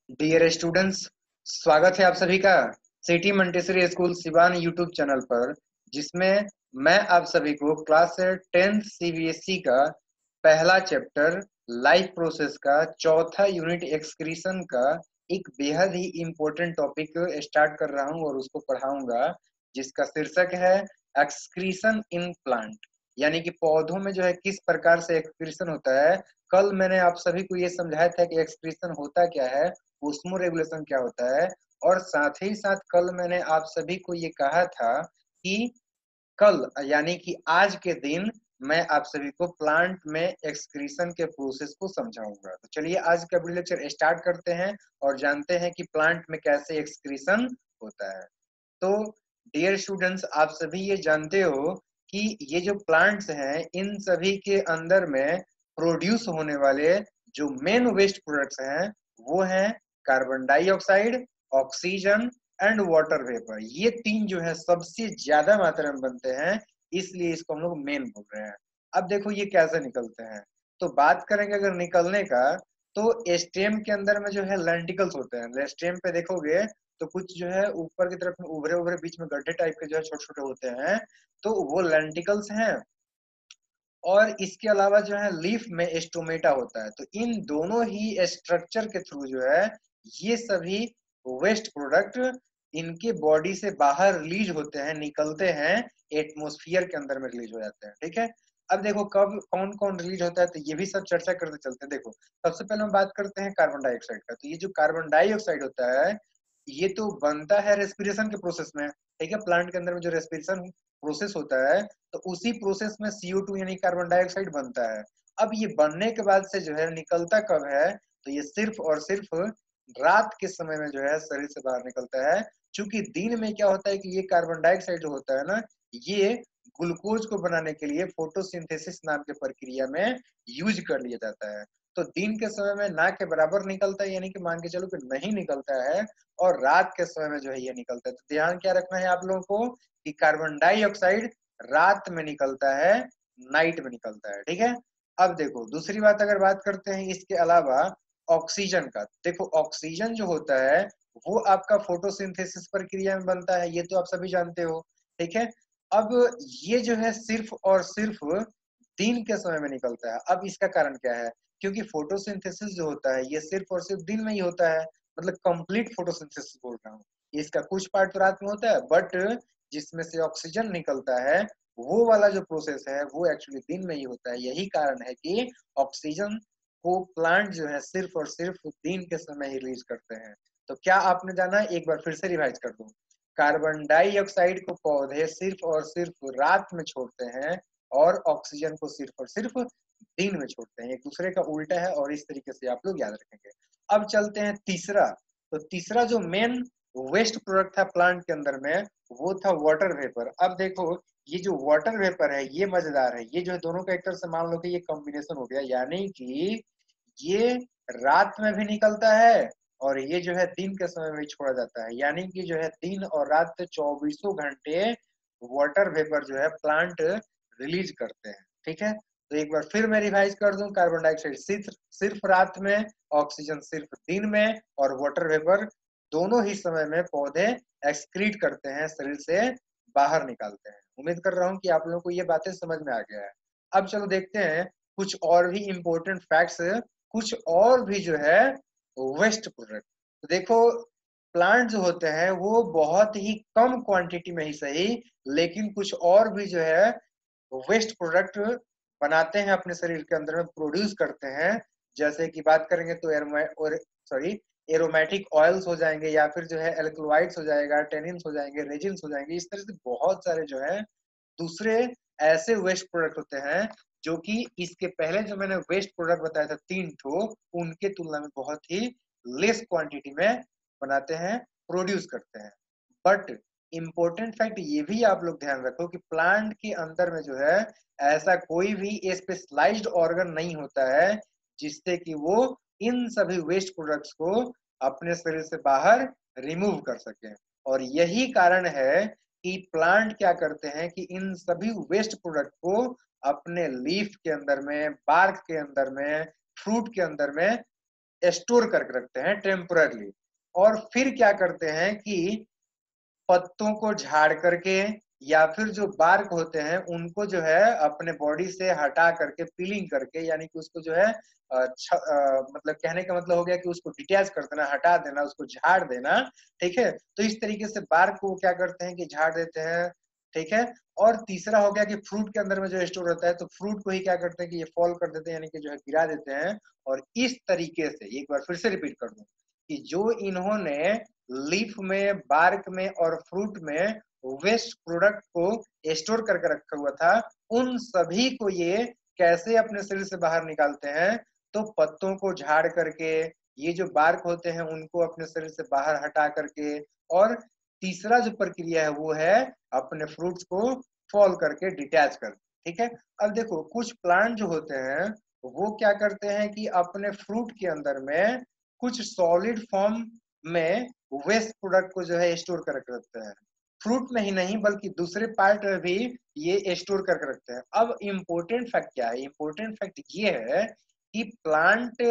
Dear students, स्वागत है आप सभी का city Montessori school Siwan YouTube channel पर, जिसमें मैं आप सभी को क्लास 10th सीबीएसई का पहला चैप्टर लाइफ प्रोसेस का चौथा यूनिट एक्सक्रीशन का एक बेहद ही इम्पोर्टेंट टॉपिक स्टार्ट कर रहा हूं और उसको पढ़ाऊंगा, जिसका शीर्षक है एक्सक्रीशन इन प्लांट। यानी कि पौधों में जो है किस प्रकार से एक्सक्रीशन होता है। कल मैंने आप सभी को ये समझाया था कि एक्सक्रीशन होता क्या है, ऑस्मो रेगुलेशन क्या होता है, और साथ ही साथ कल मैंने आप सभी को ये कहा था कि कल यानी कि आज के दिन मैं आप सभी को प्लांट में एक्सक्रीशन के प्रोसेस को समझाऊंगा। तो चलिए आज का वीडियो लेक्चर स्टार्ट करते हैं और जानते हैं कि प्लांट में कैसे एक्सक्रीशन होता है। तो डियर स्टूडेंट्स, आप सभी ये जानते हो कि ये जो प्लांट्स हैं इन सभी के अंदर में प्रोड्यूस होने वाले जो मेन वेस्ट प्रोडक्ट्स हैं वो हैं carbon dioxide, oxygen and water vapour. ये तीन जो है सबसे ज्यादा मात्रा में बनते हैं, इसलिए इसको हम लोग मेन बोल रहे हैं। अब देखो ये कैसे निकलते हैं। तो बात करेंगे अगर निकलने का, तो स्टेम के अंदर में जो है लेंटिकल्स होते हैं। स्टेम पे देखोगे तो कुछ जो है ऊपर की तरफ में उभरे उभरे बीच में गड्ढे टाइप के जो है छोटे छोटे होते हैं, तो वो लेंटिकल्स हैं। और इसके अलावा जो है लीफ में स्टोमेटा होता है। तो इन दोनों ही स्ट्रक्चर के थ्रू जो है ये सभी वेस्ट प्रोडक्ट इनके बॉडी से बाहर रिलीज होते हैं, निकलते हैं, एटमॉस्फेयर के अंदर में रिलीज हो जाते हैं। ठीक है। अब देखो कब कौन कौन रिलीज होता है, तो ये भी सब चर्चा करते चलते हैं। देखो सबसे पहले हम बात करते हैं कार्बन डाइऑक्साइड का। तो ये जो कार्बन डाइऑक्साइड होता है ये तो बनता है रेस्पिरेशन के प्रोसेस में। ठीक है। प्लांट के अंदर में जो रेस्पिरेशन प्रोसेस होता है तो उसी प्रोसेस में CO2 यानी कार्बन डाइऑक्साइड बनता है। अब ये बनने के बाद से जो है निकलता कब है, तो ये सिर्फ और सिर्फ रात के समय में जो है शरीर से बाहर निकलता है। क्योंकि दिन में क्या होता है कि ये कार्बन डाइऑक्साइड जो होता है ना, ये ग्लूकोज को बनाने के लिए फोटोसिंथेसिस नाम के प्रक्रिया में यूज कर लिया जाता है। तो दिन के समय में ना के बराबर निकलता है, यानी कि मान के चलो कि नहीं निकलता है, और रात के समय में जो है ये निकलता है। तो ध्यान क्या रखना है आप लोगों को कि कार्बन डाइऑक्साइड रात में निकलता है, नाइट में निकलता है। ठीक है। अब देखो दूसरी बात अगर बात करते हैं इसके अलावा ऑक्सीजन का। देखो ऑक्सीजन जो होता है वो आपका फोटोसिंथेसिस प्रक्रिया में बनता है, ये तो आप सभी जानते हो। ठीक है। अब ये जो है सिर्फ और सिर्फ दिन के समय में निकलता है। अब इसका कारण क्या है, क्योंकि फोटोसिंथेसिस जो होता है ये सिर्फ और सिर्फ दिन में ही होता है। मतलब कंप्लीट फोटोसिंथेसिस बोल रहा हूँ। इसका कुछ पार्ट तो रात में होता है, बट जिसमें से ऑक्सीजन निकलता है वो वाला जो प्रोसेस है वो एक्चुअली दिन में ही होता है। यही कारण है कि ऑक्सीजन को प्लांट जो है सिर्फ और सिर्फ दिन के समय ही रिलीज करते हैं। तो क्या आपने जाना, एक बार फिर से रिवाइज कर दूं। कार्बन डाइऑक्साइड को पौधे सिर्फ और सिर्फ रात में छोड़ते हैं और ऑक्सीजन को सिर्फ और सिर्फ दिन में छोड़ते हैं। एक दूसरे का उल्टा है और इस तरीके से आप लोग याद रखेंगे। अब चलते हैं तीसरा। तो तीसरा जो मेन वेस्ट प्रोडक्ट था प्लांट के अंदर में वो था वाटर वेपर। अब देखो ये जो वाटर वेपर है ये मजेदार है। ये जो है दोनों का एक तरह से मान लो कि ये कॉम्बिनेशन हो गया, यानी कि ये रात में भी निकलता है और ये जो है दिन के समय में भी छोड़ा जाता है। यानी कि जो है दिन और रात 24 घंटे वाटर वेपर जो है प्लांट रिलीज करते हैं। ठीक है। तो एक बार फिर मैं रिवाइज कर दूं, कार्बन डाइऑक्साइड सिर्फ सिर्फ रात में, ऑक्सीजन सिर्फ दिन में, और वाटर वेपर दोनों ही समय में पौधे एक्सक्रीट करते हैं, शरीर से बाहर निकालते हैं। उम्मीद कर रहा हूं कि आप लोगों को ये बातें समझ में आ गया है। अब चलो देखते हैं कुछ और भी इम्पोर्टेंट फैक्ट्स, कुछ और भी जो है वेस्ट प्रोडक्ट। तो देखो प्लांट जो होते हैं वो बहुत ही कम क्वांटिटी में ही सही, लेकिन कुछ और भी जो है वेस्ट प्रोडक्ट बनाते हैं, अपने शरीर के अंदर में प्रोड्यूस करते हैं। जैसे कि बात करेंगे तो सॉरी एरोमेटिक ऑयल्स हो जाएंगे, या फिर जो है एल्कलॉइड्स हो जाएगा, टेनिन्स हो जाएंगे, रेजिन्स हो जाएंगे। इस तरह से बहुत सारे जो है दूसरे ऐसे वेस्ट प्रोडक्ट होते हैं जो कि इसके पहले जो मैंने वेस्ट प्रोडक्ट बताया था तीन ठो, उनके तुलना में बहुत ही लेस क्वांटिटी में बनाते हैं, प्रोड्यूस करते हैं। बट इम्पोर्टेंट फैक्ट ये भी आप लोग ध्यान रखो कि प्लांट के अंदर में जो है ऐसा कोई भी स्पेशलाइज्ड ऑर्गन नहीं होता है जिससे कि वो इन सभी वेस्ट प्रोडक्ट्स को अपने शरीर से बाहर रिमूव कर सके। और यही कारण है कि प्लांट क्या करते हैं कि इन सभी वेस्ट प्रोडक्ट को अपने लीफ के अंदर में, बार्क के अंदर में, फ्रूट के अंदर में स्टोर करके रखते हैं टेम्पररी। और फिर क्या करते हैं कि पत्तों को झाड़ करके या फिर जो बार्क होते हैं उनको जो है अपने बॉडी से हटा करके पीलिंग करके, यानी कि उसको जो है मतलब कहने का मतलब हो गया कि उसको डिटैच कर देना, हटा देना, उसको झाड़ देना। ठीक है, तो इस तरीके से बार्क को क्या करते हैं कि झाड़ देते हैं। ठीक है, और तीसरा हो गया कि फ्रूट के अंदर में जो स्टोर होता है तो फ्रूट को ही क्या करते हैं कि ये फॉल कर देते हैं, यानी कि जो है गिरा देते हैं। और इस तरीके से एक बार फिर से रिपीट कर दूं कि जो इन्होंने लीफ में, बार्क में और फ्रूट में वेस्ट प्रोडक्ट को स्टोर करके रखा हुआ था, उन सभी को ये कैसे अपने शरीर से बाहर निकालते हैं? तो पत्तों को झाड़ करके, ये जो बार्क होते हैं उनको अपने शरीर से बाहर हटा करके, और तीसरा जो प्रक्रिया है वो है अपने फ्रूट्स को फॉल करके डिटैच कर। ठीक है, अब देखो कुछ प्लांट जो होते हैं वो क्या करते हैं कि अपने फ्रूट के अंदर में कुछ सॉलिड फॉर्म में वेस्ट प्रोडक्ट को जो है स्टोर करके रखते हैं। फ्रूट में ही नहीं बल्कि दूसरे पार्ट में भी ये स्टोर करके रखते हैं। अब इम्पोर्टेंट फैक्ट क्या है? इम्पोर्टेंट फैक्ट ये है कि प्लांट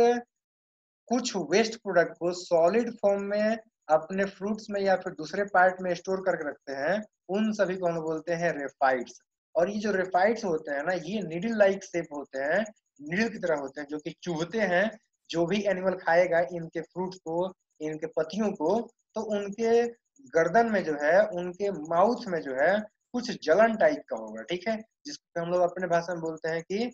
कुछ वेस्ट प्रोडक्ट को सॉलिड फॉर्म में अपने फ्रूट्स में या फिर दूसरे पार्ट में स्टोर करके रखते हैं। उन सभी को हम बोलते हैं रेफाइट्स। और ये जो रेफाइट्स होते हैं ना, ये नीडल लाइक शेप होते हैं, नीडल की तरह होते हैं, जो कि चुभते हैं। जो भी एनिमल खाएगा इनके फ्रूट्स को, इनके पत्तियों को, तो उनके गर्दन में जो है, उनके माउथ में जो है कुछ जलन टाइप का होगा। ठीक है, जिसको हम लोग अपने भाषा में बोलते हैं कि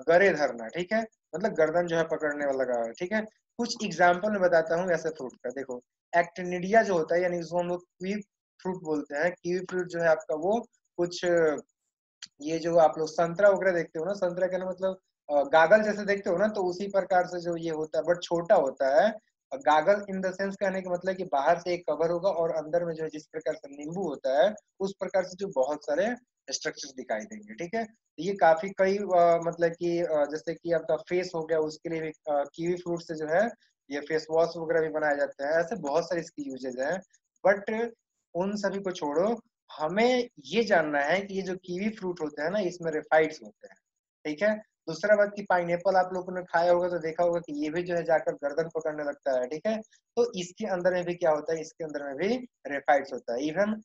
गरे धरना। ठीक है, मतलब गर्दन जो है पकड़ने वाला लगा। ठीक है, कुछ एग्जाम्पल में बताता हूँ ऐसे फ्रूट का। देखो एक्टिनिडिया जो होता है, यानी जिसको हम लोग कीवी फ्रूट बोलते हैं, कीवी फ्रूट जो है आपका वो कुछ, ये जो आप लोग संतरा वगैरह देखते हो ना, संतरा का मतलब गागल जैसे देखते हो ना, तो उसी प्रकार से जो ये होता है, बट छोटा होता है। गागल इन द सेंस कहने का मतलब कि बाहर से एक कवर होगा और अंदर में जो है जिस प्रकार से नींबू होता है उस प्रकार से जो बहुत सारे स्ट्रक्चर दिखाई देंगे। ठीक है, तो ये काफी कई मतलब कि जैसे कि आपका फेस हो गया, उसके लिए भी कीवी फ्रूट से जो है ये फेस वॉश वगैरह भी बनाया जाता है। ऐसे बहुत सारे इसकी यूजेज हैं। बट उन सभी को छोड़ो, हमें ये जानना है कि ये जो कीवी फ्रूट होते हैं ना, इसमें रेफाइड्स होते हैं। ठीक है, दूसरा बात कि पाइनएप्पल आप लोगों ने खाया होगा तो देखा होगा कि ये भी जो है जाकर गर्दन पकड़ने लगता है। ठीक है, तो इसके अंदर में भी क्या होता है, इसके अंदर में भी रेफाइड्स होता है। इवन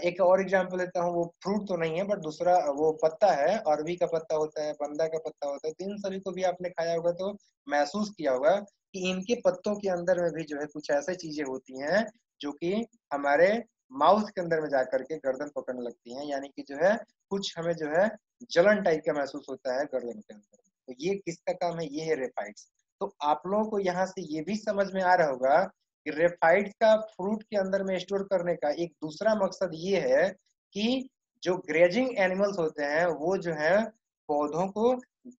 एक और एग्जांपल लेता हूँ, वो फ्रूट तो नहीं है बट दूसरा वो पत्ता है, अरबी का पत्ता होता है, बंदा का पत्ता होता है। तो इन सभी को भी आपने खाया होगा तो महसूस किया होगा कि इनके पत्तों के अंदर में भी जो है कुछ ऐसी चीजें होती हैं जो कि हमारे माउथ के अंदर में जाकर के गर्दन पकड़ने लगती हैं, यानी कि जो है कुछ हमें जो है जलन टाइप का महसूस होता है गर्दन के अंदर। तो ये किसका काम है? ये है रेफाइड्स। तो आप लोगों को यहाँ से ये भी समझ में आ रहा होगा कि रेफाइड्स का फ्रूट के अंदर में स्टोर करने का एक दूसरा मकसद ये है कि जो ग्रेजिंग एनिमल्स होते हैं वो जो है पौधों को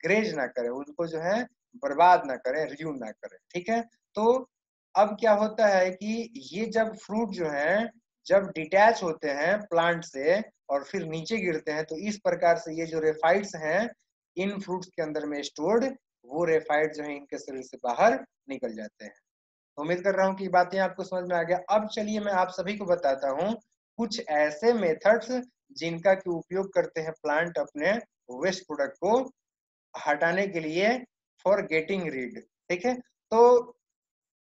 ग्रेज ना करें, उनको जो है बर्बाद ना करें, रियून ना करें। ठीक है, तो अब क्या होता है कि ये जब फ्रूट जो है जब डिटैच होते हैं प्लांट से और फिर नीचे गिरते हैं, तो इस प्रकार से ये जो रेफाइड्स हैं इन फ्रूट्स के अंदर में स्टोर्ड, वो रेफाइड जो है इनके शरीर से बाहर निकल जाते हैं। तो उम्मीद कर रहा हूँ कि बातें आपको समझ में आ गया। अब चलिए मैं आप सभी को बताता हूँ कुछ ऐसे मेथड्स जिनका की उपयोग करते हैं प्लांट अपने वेस्ट प्रोडक्ट को हटाने के लिए फॉर गेटिंग रीड। ठीक है, तो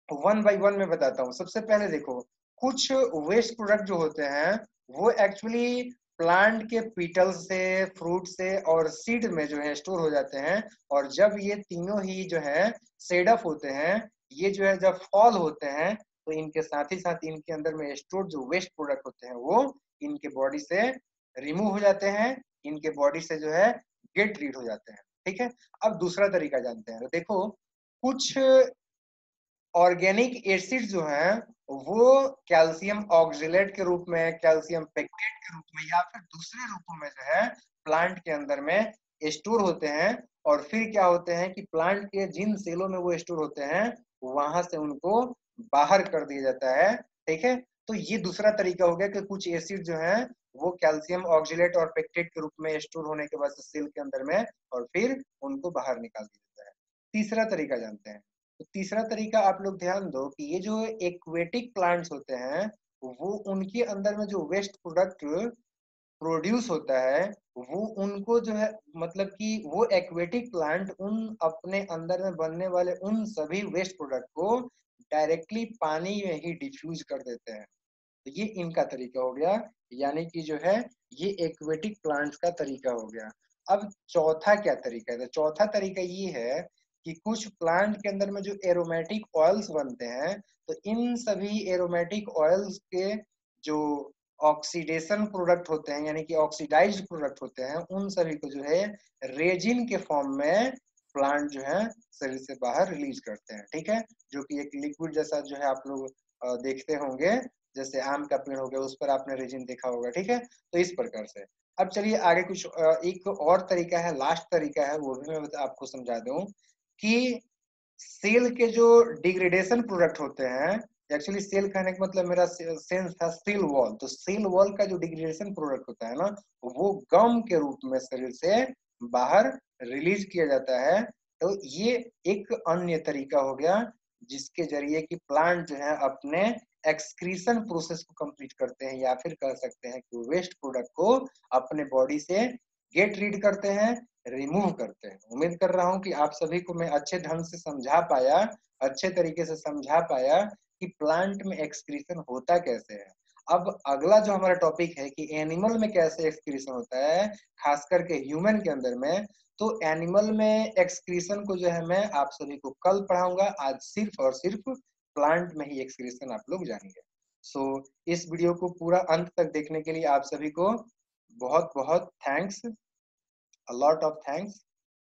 वन बाय वन में बताता हूँ। सबसे पहले देखो, कुछ वेस्ट प्रोडक्ट जो होते हैं वो एक्चुअली प्लांट के पीटल से, फ्रूट से और सीड में जो है स्टोर हो जाते हैं। और जब ये तीनों ही जो है सेड अप होते हैं, ये जो है जब फॉल होते हैं, तो इनके साथ ही साथ इनके अंदर में स्टोर जो वेस्ट प्रोडक्ट होते हैं वो इनके बॉडी से रिमूव हो जाते हैं, इनके बॉडी से जो है गेट रीड हो जाते हैं। ठीक है, अब दूसरा तरीका जानते हैं। तो देखो, कुछ ऑर्गेनिक एसिड जो हैं वो कैल्शियम ऑक्जेलेट के रूप में, कैल्शियम पेक्टेट के रूप में या फिर दूसरे रूपों में जो है प्लांट के अंदर में स्टोर होते हैं। और फिर क्या होते हैं कि प्लांट के जिन सेलों में वो स्टोर होते हैं वहां से उनको बाहर कर दिया जाता है। ठीक है, तो ये दूसरा तरीका हो गया कि कुछ एसिड जो है वो कैल्शियम ऑक्जेलेट और पेक्टेट के रूप में स्टोर होने के बाद सेल के अंदर में और फिर उनको बाहर निकाल दिया जाता है। तीसरा तरीका जानते हैं। तो तीसरा तरीका आप लोग ध्यान दो कि ये जो एक्वेटिक प्लांट्स होते हैं वो उनके अंदर में जो वेस्ट प्रोडक्ट प्रोड्यूस होता है वो उनको जो है मतलब कि वो एक्वेटिक प्लांट उन अपने अंदर में बनने वाले उन सभी वेस्ट प्रोडक्ट को डायरेक्टली पानी में ही डिफ्यूज कर देते हैं। तो ये इनका तरीका हो गया, यानी कि जो है ये एक्वेटिक प्लांट्स का तरीका हो गया। अब चौथा क्या तरीका है? तो चौथा तरीका ये है कि कुछ प्लांट के अंदर में जो एरोमेटिक ऑयल्स बनते हैं, तो इन सभी एरोमेटिक ऑयल्स के जो ऑक्सीडेशन प्रोडक्ट होते हैं, यानी कि ऑक्सीडाइज्ड प्रोडक्ट होते हैं, उन सभी को जो है रेजिन के फॉर्म में प्लांट जो है शरीर से बाहर रिलीज करते हैं। ठीक है, जो कि एक लिक्विड जैसा जो है आप लोग देखते होंगे, जैसे आम का पेड़ हो गया उस पर आपने रेजिन देखा होगा। ठीक है, तो इस प्रकार से अब चलिए आगे कुछ एक और तरीका है, लास्ट तरीका है, वो भी मैं आपको समझा दूं कि सेल के जो डिग्रेडेशन प्रोडक्ट होते हैं, एक्चुअली सेल कहने का मतलब मेरा सेंस था सेल वॉल, तो सेल वॉल का जो डिग्रेडेशन प्रोडक्ट होता है ना, वो गम के रूप में शरीर से बाहर रिलीज किया जाता है। तो ये एक अन्य तरीका हो गया जिसके जरिए कि प्लांट जो है अपने एक्सक्रीशन प्रोसेस को कंप्लीट करते हैं, या फिर कह सकते हैं कि वेस्ट प्रोडक्ट को अपने बॉडी से गेट रीड करते हैं, रिमूव करते हैं। उम्मीद कर रहा हूं कि आप सभी को मैं अच्छे ढंग से समझा पाया, अच्छे तरीके से समझा पाया कि प्लांट में एक्सक्रीशन होता कैसे है। अब अगला जो हमारा टॉपिक है कि एनिमल में कैसे एक्सक्रीशन होता है, खास करके ह्यूमन के अंदर में, तो एनिमल में एक्सक्रीशन को जो है मैं आप सभी को कल पढ़ाऊंगा। आज सिर्फ और सिर्फ प्लांट में ही एक्सक्रीशन आप लोग जानेंगे। सो इस वीडियो को पूरा अंत तक देखने के लिए आप सभी को बहुत बहुत thanks, a lot of thanks।